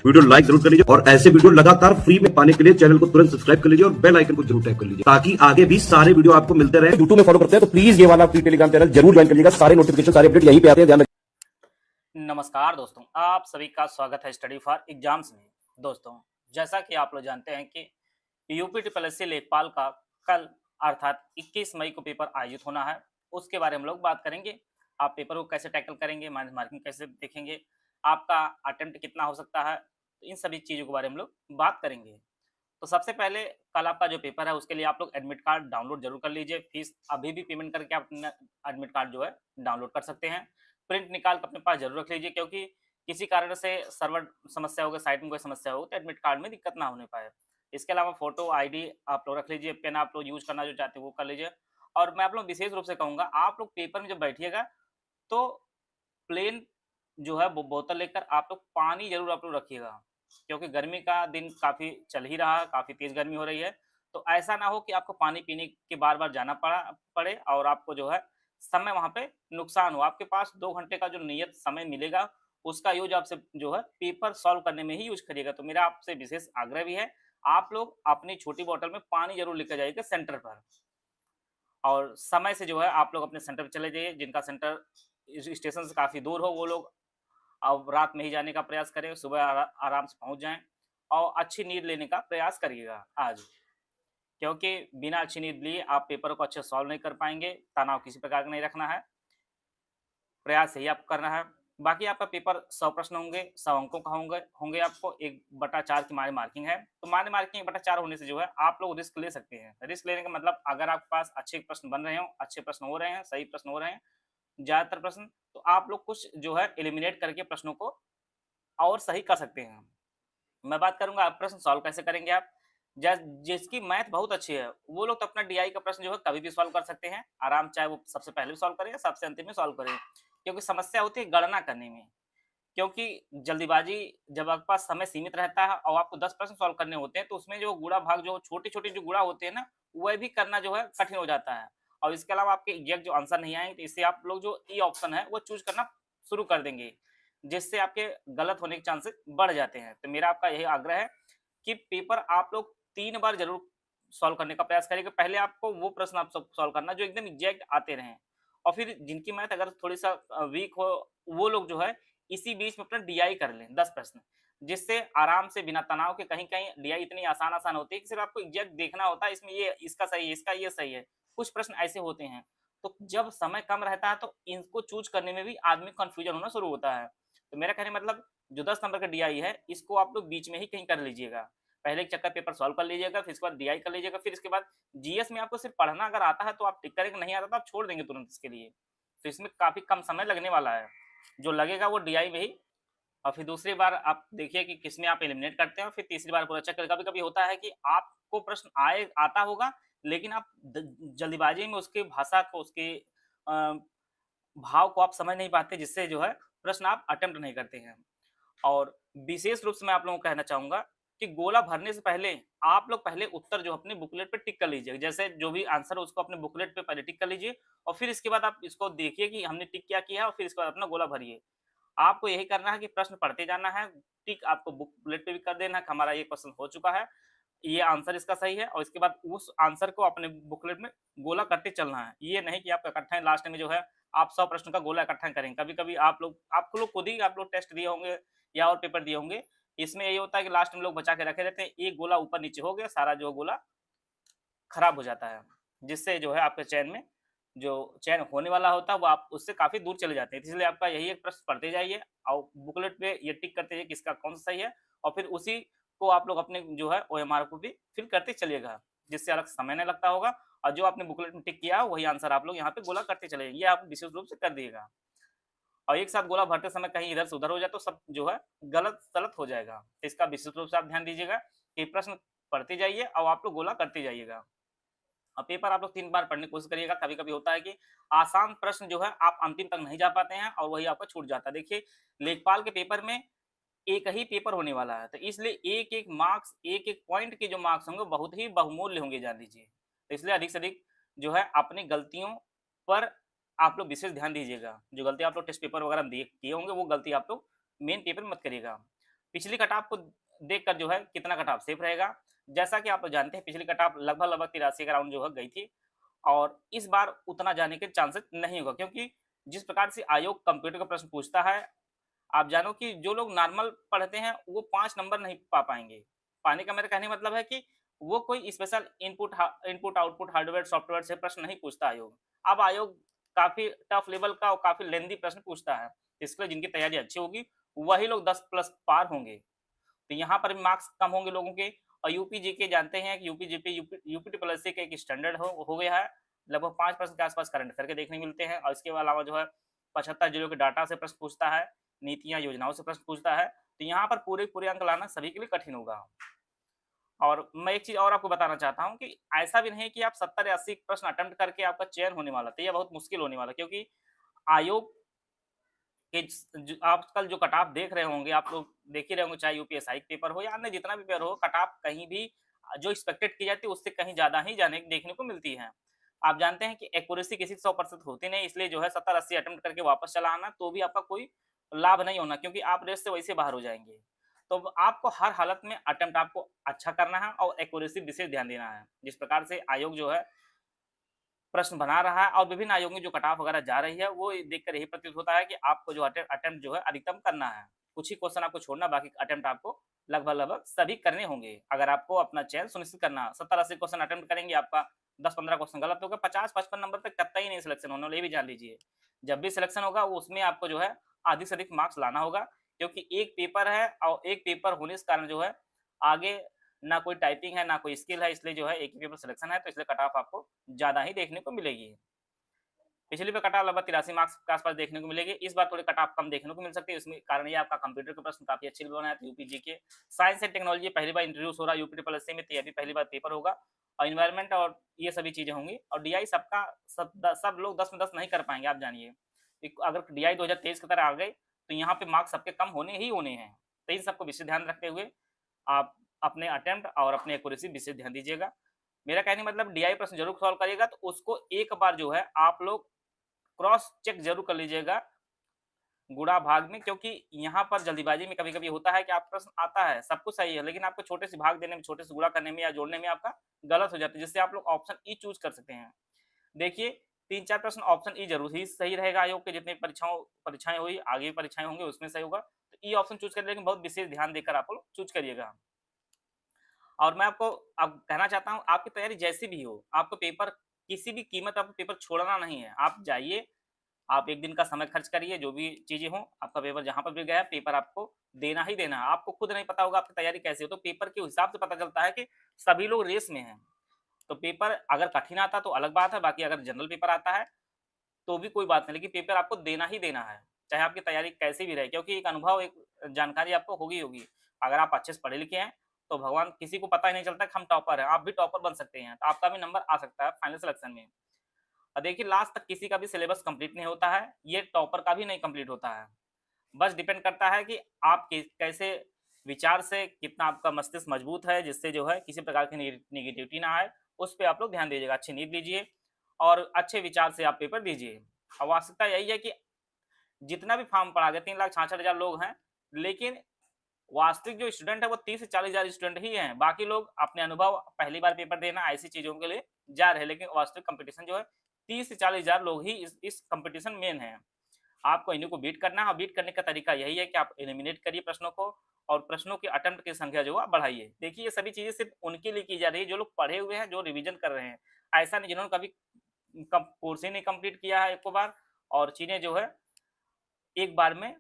Video like जरूर कर लीजिए और ऐसे वीडियो लगातार फ्री में पाने के लिए चैनल को तुरंत सब्सक्राइब कर लीजिए और बेल आइकन को जरूर टैप कर लीजिए ताकि आगे भी सारे वीडियो आपको मिलते रहे। यूट्यूब में फॉलो करते हैं तो प्लीज ये वाला फ्री टेलीग्राम चैनल जरूर ज्वाइन कर लीजिएगा। सारे नोटिफिकेशन सारे अपडेट यहीं पे आते हैं, ध्यान रखिए। नमस्कार दोस्तों, आप सभी का स्वागत है स्टडी फॉर एग्जाम्स में। दोस्तों, जैसा कि आप लोग जानते हैं कि यूपी ट्रिपल लेखपाल का कल अर्थात 21 मई को पेपर आयोजित होना है। उसके बारे में हम लोग बात करेंगे। आप पेपर को कैसे टैकल करेंगे, माइनस मार्किंग कैसे देखेंगे, आपका अटेम्प्ट कितना हो सकता है, तो इन सभी चीज़ों के बारे में हम लोग बात करेंगे। तो सबसे पहले कल आपका जो पेपर है उसके लिए आप लोग एडमिट कार्ड डाउनलोड जरूर कर लीजिए। फीस अभी भी पेमेंट करके आप अपना एडमिट कार्ड जो है डाउनलोड कर सकते हैं। प्रिंट निकाल कर अपने पास जरूर रख लीजिए, क्योंकि किसी कारण से सर्वर समस्या हो गई, साइट में कोई समस्या हो तो एडमिट कार्ड में दिक्कत ना होने पाए। इसके अलावा फोटो आईडी आप लोग रख लीजिए, पेन आप लोग यूज करना जो चाहते हैं वो कर लीजिए। और मैं आप लोग विशेष रूप से कहूँगा, आप लोग पेपर में जब बैठिएगा तो प्लेन जो है वो बोतल लेकर आप लोग पानी जरूर आप लोग रखिएगा, क्योंकि गर्मी का दिन काफ़ी चल ही रहा है, काफ़ी तेज़ गर्मी हो रही है। तो ऐसा ना हो कि आपको पानी पीने के बार-बार जाना पड़े और आपको जो है समय वहाँ पे नुकसान हो। आपके पास 2 घंटे का जो नियत समय मिलेगा, उसका यूज़ आपसे जो है पेपर सॉल्व करने में ही यूज़ करिएगा। तो मेरा आपसे विशेष आग्रह भी है, आप लोग अपनी छोटी बॉटल में पानी ज़रूर लेकर जाइएगा सेंटर पर। और समय से जो है आप लोग अपने सेंटर पे चले जाइए। जिनका सेंटर इस स्टेशन से काफ़ी दूर हो, वो लोग अब रात में ही जाने का प्रयास करें, सुबह आराम से पहुँच जाएँ और अच्छी नींद लेने का प्रयास करिएगा आज। क्योंकि बिना अच्छी नींद लिए आप पेपर को अच्छे से सॉल्व नहीं कर पाएँगे, तनाव किसी प्रकार का नहीं रखना है, प्रयास यही आपको करना है। बाकी आपका पेपर 100 प्रश्न होंगे, 100 अंकों का होंगे होंगे आपको 1/4 की मारी मार्किंग है। तो मारी मार्किंग 1/4 होने से जो है आप लोग रिस्क ले सकते हैं। रिस्क लेने का मतलब, अगर आपके पास अच्छे प्रश्न बन रहे हों, अच्छे प्रश्न हो रहे हैं, सही प्रश्न हो रहे हैं, ज़्यादातर प्रश्न, तो आप लोग कुछ जो है एलिमिनेट करके प्रश्नों को और सही कर सकते हैं। मैं बात करूँगा आप प्रश्न सॉल्व कैसे करेंगे आप। जिसकी मैथ बहुत अच्छी है, वो लोग तो अपना डीआई का प्रश्न जो है कभी भी सॉल्व कर सकते हैं, आराम, चाहे वो सबसे पहले भी सॉल्व करें या सबसे अंतिम में सॉल्व करें। क्योंकि समस्या होती है गणना करने में। क्योंकि जल्दीबाजी, जब आपके पास समय सीमित रहता है और आपको 10 प्रश्न सॉल्व करने होते हैं, तो उसमें जो गुणा भाग, जो छोटे-छोटे जो गुणा होते हैं ना, वह भी करना जो है कठिन हो जाता है। और इसके अलावा आपके एग्जैक्ट जो आंसर नहीं आएँगे, तो इससे आप लोग जो ई ऑप्शन है, वो चूज़ करना शुरू कर देंगे, जिससे आपके गलत होने के चांसेस बढ़ जाते हैं। तो मेरा आपका यही आग्रह है कि पेपर आप लोग 3 बार ज़रूर सॉल्व करने का प्रयास करिएगा। पहले आपको वो प्रश्न आप सब सॉल्व करना जो एकदम एग्जैक्ट आते रहें, और फिर जिनकी मैथ अगर थोड़ी-सा वीक हो, वो लोग जो है इसी बीच में अपना डीआई कर लें 10 प्रश्न, जिससे आराम से बिना तनाव के, कहीं-कहीं डीआई इतनी आसान-आसान होती है कि सिर्फ आपको एग्जैक्ट देखना होता है, इसमें ये इसका सही है, इसका ये सही है। कुछ प्रश्न ऐसे होते हैं, तो जब समय कम रहता है तो इनको चूज़ करने में भी आदमी कन्फ्यूजन होना शुरू होता है। तो मेरा कहने का मतलब, जो 10 नंबर का डीआई है, इसको आप लोग बीच में ही कहीं कर लीजिएगा। पहले एक चक्कर पेपर सॉल्व कर लीजिएगा, फिर इसके बाद डीआई कर लीजिएगा, फिर इसके बाद जीएस में आपको सिर्फ पढ़ना अगर आता है तो आप टिक करेंगे, नहीं आता तो आप छोड़ देंगे तुरंत इसके लिए। तो इसमें काफ़ी कम समय लगने वाला है। जो लगेगा वो डीआई में ही। और फिर दूसरी बार आप देखिए कि किसमें आप एलिमिनेट करते हैं, और फिर तीसरी बार पूरा चक्कर। कभी-कभी होता है कि आपको प्रश्न आता होगा, लेकिन आप जल्दीबाजी में उसकी भाषा को, उसके भाव को आप समझ नहीं पाते, जिससे जो है प्रश्न आप अटेम्प्ट नहीं करते हैं। और विशेष रूप से मैं आप लोगों को कहना चाहूँगा कि गोला भरने से पहले आप लोग पहले उत्तर जो अपने बुकलेट पे टिक कर लीजिए। जैसे जो भी आंसर है उसको अपने बुकलेट पे पहले टिक कर लीजिए, और फिर इसके बाद आप इसको देखिए कि हमने टिक क्या किया है, और फिर इसके बाद अपना गोला भरिए। आपको यही करना है कि प्रश्न पढ़ते जाना है, टिक आपको बुकलेट पे भी कर देना है कि हमारा ये क्वेश्चन हो चुका है, ये आंसर इसका सही है, और इसके बाद उस आंसर को अपने बुकलेट में गोला करते चलना है। ये नहीं कि आप इकट्ठा लास्ट में जो है आप 100 प्रश्नों का गोला इकट्ठा करेंगे। कभी-कभी आप लोग खुद ही आप लोग टेस्ट दिए होंगे या और पेपर दिए होंगे। इसमें यही होता है कि लास्ट में लोग बचा के रखे रहते हैं, एक गोला ऊपर-नीचे हो गया, सारा जो गोला खराब हो जाता है। जिससे जो है आपके चयन में, जो चयन होने वाला होता है, वो आप उससे काफ़ी दूर चले जाते हैं। तो इसलिए आपका यही एक प्रश्न पढ़ते जाइए और बुकलेट पे ये टिक करते जाइए किसका कौन-सा सही है, और फिर उसी को आप लोग अपने जो है ओएमआर को भी फिल करते चलिएगा, जिससे अलग समय नहीं लगता होगा, और जो आपने बुकलेट में टिक किया है, वही आंसर आप लोग यहाँ पे गोला करते चले जाइए। ये आप विशेष रूप से कर दिएगा। और एक साथ गोला भरते समय कहीं इधर से उधर हो जाए तो सब जो है गलत हो जाएगा। तो इसका विशेष रूप से आप ध्यान दीजिएगा कि प्रश्न पढ़ते जाइए और आप लोग गोला करते जाइएगा। और पेपर आप लोग 3 बार पढ़ने की कोशिश करिएगा। कभी-कभी होता है कि आसान प्रश्न जो है आप अंतिम तक नहीं जा पाते हैं और वही आपका छूट जाता है। देखिए, लेखपाल के पेपर में एक ही पेपर होने वाला है, तो इसलिए एक-एक मार्क्स, एक-एक पॉइंट के जो मार्क्स होंगे बहुत ही बहुमूल्य होंगे, जान लीजिए। तो इसलिए अधिक से अधिक जो है अपनी गलतियों पर आप लोग विशेष ध्यान दीजिएगा। जो गलती आप लोग टेस्ट पेपर वगैरह में दिए किए होंगे, वो गलती आप लोग मेन पेपर में मत करिएगा। पिछली कट ऑफ को देखकर जो है कितना कट ऑफ सेफ रहेगा। जैसा कि आप लोग जानते हैं पिछली कट ऑफ लगभग 83 के राउंड जो है गई थी और इस बार उतना जाने के चांसेस नहीं होगा, क्योंकि जिस प्रकार से आयोग कंप्यूटर का प्रश्न पूछता है, आप जानो कि जो लोग नॉर्मल पढ़ते हैं वो 5 नंबर नहीं पा पाएँगे। पाने का मेरा कहने का मतलब है कि वो कोई special input output hardware software से प्रश्न नहीं पूछता आयोग। अब आयोग काफ़ी टफ लेवल का और काफ़ी लेंथी प्रश्न पूछता है। इसलिए जिनकी तैयारी अच्छी होगी वही लोग 10 प्लस पार होंगे। तो यहाँ पर भी मार्क्स कम होंगे लोगों के। और यूपी जीके जानते हैं कि यूपी ट्रिपल एससी का एक स्टैंडर्ड हो गया है। लगभग 5% के आसपास करंट अफेयर के देखने को मिलते हैं और इसके अलावा जो है 75 जिलों के डाटा से प्रश्न पूछता है, नीतियाँ योजनाओं से प्रश्न पूछता है। तो यहाँ पर पूरे अंक लाना सभी के लिए कठिन होगा। और मैं एक चीज़ और आपको बताना चाहता हूँ कि ऐसा भी नहीं है कि आप 70 या 80 प्रश्न अटेम्प्ट करके आपका चयन होने वाला था। ये बहुत मुश्किल होने वाला है, क्योंकि आयोग कि ज आजकल जो कट ऑफ देख रहे होंगे, आप लोग देख ही रहे होंगे, चाहे यूपीएसआई का पेपर हो या अन्य जितना भी पेपर हो, कट ऑफ कहीं भी जो एक्सपेक्टेड की जाती है उससे कहीं ज़्यादा ही जाने देखने को मिलती है। आप जानते हैं कि एक्यूरेसी किसी की 100% होती नहीं, इसलिए जो है 70-80 अटेम्प्ट करके वापस चला आना तो भी आपका कोई लाभ नहीं होना, क्योंकि आप रेस से वैसे बाहर हो जाएँगे। तो आपको हर हालत में अटेम्प्ट आपको अच्छा करना है और एक्यूरेसी विशेष ध्यान देना है। जिस प्रकार से आयोग जो है प्रश्न बना रहा है और विभिन्न आयोगों की जो कट ऑफ वगैरह जा रही है, वो देखकर यही प्रतीत होता है कि आपको जो अटेम्प्ट जो है अधिकतम करना है। कुछ ही क्वेश्चन आपको छोड़ना, बाकी अटेम्प्ट आपको लगभग सभी करने होंगे। अगर आपको अपना चयन सुनिश्चित करना, 70-80 क्वेश्चन अटेम्प्ट करेंगे, आपका 10-15 क्वेश्चन गलत होगा, 50-55 नंबर तक कतई नहीं सिलेक्शन होने वाला, ये भी जान लीजिए। जब भी सिलेक्शन होगा, वो उसमें आपको जो है अधिक से अधिक मार्क्स लाना होगा, क्योंकि एक पेपर है और एक पेपर होने के कारण जो है आगे ना कोई टाइपिंग है, ना कोई स्किल है, इसलिए जो है एक ही पेपर सिलेक्शन है, तो इसलिए कट ऑफ आपको ज़्यादा ही देखने को मिलेगी। पिछली बार कट ऑफ लगभग 83 मार्क्स के आसपास देखने को मिलेगी, इस बार थोड़ी कट ऑफ कम देखने को मिल सकती है। इसमें कारण ये आपका कंप्यूटर के प्रश्न काफ़ी अच्छे बनाए थे UP GK. Science and technology पहली बार इंट्रोड्यूस हो रहा है यूपी ट्रिपल एससी में, तो ये भी पहली बार पेपर होगा और एनवायरनमेंट और ये सभी चीज़ें होंगी और डीआई सबका सब लोग 10 में 10 नहीं कर पाएँगे, आप जानिए। अगर डीआई 2023 की तरह आ गए, तो यहाँ पे मार्क्स सबके कम होने ही होने हैं। तो इन सबको विशेष ध्यान रखते हुए आप अपने अटेम्प्ट और अपने एक्यूरेसी विशेष ध्यान दीजिएगा। मेरा कहने का मतलब डीआई प्रश्न ज़रूर सॉल्व करिएगा, तो उसको एक बार जो है आप लोग क्रॉस चेक ज़रूर कर लीजिएगा गुणा भाग में, क्योंकि यहाँ पर जल्दीबाजी में कभी-कभी होता है कि आप प्रश्न आता है, सब कुछ सही है, लेकिन आपको छोटे से भाग देने में, छोटे से गुणा करने में या जोड़ने में आपका गलत हो जाता है, जिससे आप लोग ऑप्शन ई चूज़ कर सकते हैं। देखिए 3-4 प्रश्न ऑप्शन ई ज़रूर ही सही रहेगा, आयोग के जितनी परीक्षाएँ हुई, आगे भी परीक्षाएँ होंगी उसमें सही होगा। तो ई ऑप्शन चूज़ करने में बहुत विशेष ध्यान देकर आप लोग चूज़ करिएगा। और मैं आपको अब कहना चाहता हूँ, आपकी तैयारी जैसी भी हो, आपको पेपर किसी भी कीमत आपको पेपर छोड़ना नहीं है। आप जाइए, आप 1 दिन का समय खर्च करिए, जो भी चीज़ें हों, आपका पेपर जहाँ पर भी गया है, पेपर आपको देना ही देना है। आपको खुद नहीं पता होगा आपकी तैयारी कैसी हो, तो पेपर के हिसाब से पता चलता है कि सभी लोग रेस में हैं। तो पेपर अगर कठिन आता तो अलग बात है, बाकी अगर जनरल पेपर आता है, तो भी कोई बात नहीं, लेकिन पेपर आपको देना ही देना है, चाहे आपकी तैयारी कैसी भी रहे, क्योंकि एक अनुभव, एक जानकारी आपको होगी ही होगी। अगर आप अच्छे से पढ़े लिखे हैं, तो भगवान किसी को पता ही नहीं चलता कि हम टॉपर हैं, आप भी टॉपर बन सकते हैं, तो आपका भी नंबर आ सकता है फाइनल सिलेक्शन में। और देखिए लास्ट तक किसी का भी सिलेबस कंप्लीट नहीं होता है, ये टॉपर का भी नहीं कंप्लीट होता है। बस डिपेंड करता है कि आप कैसे विचार से, कितना आपका मस्तिष्क मजबूत है, जिससे जो है किसी प्रकार की नेगेटिविटी ना आए, उस पे आप लोग ध्यान दीजिएगा। अच्छी नींद लीजिए और अच्छे विचार से आप पेपर दीजिए। अब वास्तविकता यही है कि जितना भी फॉर्म पड़ा गया, 3,66,000 लोग हैं, लेकिन वास्तविक जो स्टूडेंट है वो 30 से 40,000 स्टूडेंट ही हैं। बाकी लोग अपने अनुभव, पहली बार पेपर देना, ऐसी चीज़ों के लिए जा रहे हैं, लेकिन वास्तविक कॉम्पिटिशन जो है 30 से 40,000 लोग ही इस कॉम्पिटिशन मेन है। आपको इन्हीं को बीट करना है और बीट करने का तरीका यही है कि आप एलिमिनेट करिए प्रश्नों को और प्रश्नों के अटेम्प्ट की संख्या जो है बढ़ाइए। देखिए ये सभी चीज़ें सिर्फ उनके लिए की जा रही है जो लोग पढ़े हुए हैं, जो रिवीजन कर रहे हैं। ऐसा नहीं जिन्होंने कभी कोर्स ही नहीं कंप्लीट किया है एको बार और चीज़ें जो है एक बार में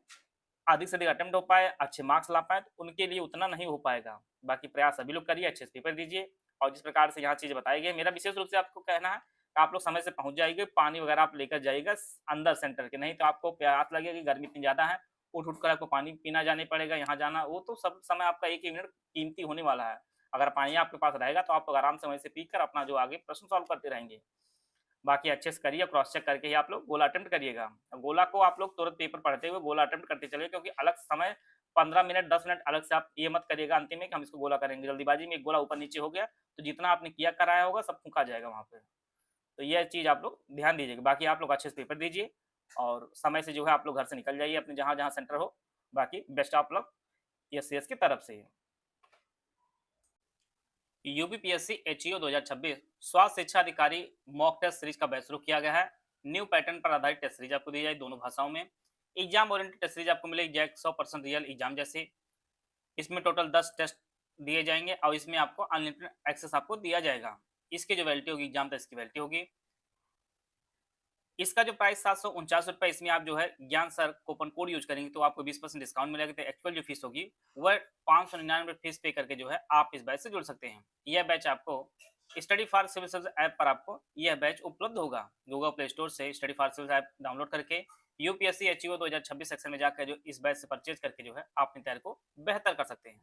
अधिक से अधिक अटेम्प्ट हो पाए, अच्छे मार्क्स ला पाएँ, तो उनके लिए उतना नहीं हो पाएगा। बाकी प्रयास सभी लोग करिए, अच्छे से पेपर दीजिए और जिस प्रकार से यहाँ चीज़ें बताई गई, मेरा विशेष रूप से आपको कहना है कि आप लोग समय से पहुँच जाइए, पानी वगैरह आप लेकर जाइएगा अंदर सेंटर के, नहीं तो आपको प्यास लगेगी, गर्मी इतनी ज़्यादा है, उठ-उठ कर आपको पानी पीना जाने पड़ेगा, यहाँ जाना, वो तो सब समय आपका 1 ही मिनट कीमती होने वाला है। अगर पानी आपके पास रहेगा तो आप लोग आराम से वहीं से पीकर अपना जो आगे प्रश्न सॉल्व करते रहेंगे। बाकी अच्छे से करिए, क्रॉस चेक करके ही आप लोग गोला अटेम्प्ट करिएगा। गोला को आप लोग तुरंत पेपर पढ़ते हुए गोला अटेम्प्ट करते चलिए, क्योंकि अलग समय 15 मिनट 10 मिनट अलग से आप ये मत करिएगा अंतिम में कि हम इसको गोला करेंगे। जल्दीबाजी में एक गोला ऊपर नीचे हो गया तो जितना आपने किया कराया होगा सब फूँका जाएगा वहाँ पे। तो यह चीज़ आप लोग ध्यान दीजिएगा। बाकी आप लोग अच्छे से पेपर दीजिए और समय से जो है आप लोग घर से निकल जाइए अपने जहाँ-जहाँ सेंटर हो। बाकी बेस्ट ऑफ लक। यूपीपीएससी की तरफ से। यूपीपीएससी एचईओ 2026 स्वास्थ्य शिक्षा अधिकारी मॉक टेस्ट सीरीज का बैच शुरू किया गया है। न्यू पैटर्न पर आधारित टेस्ट सीरीज आपको दी जाए दोनों भाषाओं में। एग्जाम ओरिएंटेड टेस्ट सीरीज आपको मिलेगी जैक 100% रियल एग्जाम जैसे। इसमें टोटल 10 टेस्ट दिए जाएंगे और इसमें आपको अनलिमिटेड एक्सेस आपको दिया जाएगा। इसकी जो वैलिडिटी होगी एग्जाम टेस्ट की वैलिडिटी होगी। इसका जो प्राइस 749 रुपये, इसमें आप जो है ज्ञान सर कूपन कोड यूज करेंगे तो आपको 20% डिस्काउंट मिलेगा। तो एक्चुअल जो फीस होगी वह 599 फीस पे करके जो है आप इस बैच से जुड़ सकते हैं। यह बैच आपको study for civil service app पर आपको यह बैच उपलब्ध होगा। गूगल प्ले स्टोर से study for civil app download करके यूपीएससी एचईओ 2026 सेक्शन में जाकर जो इस बैच से परचेज करके जो है आप अपनी तैयारी को बेहतर कर सकते हैं।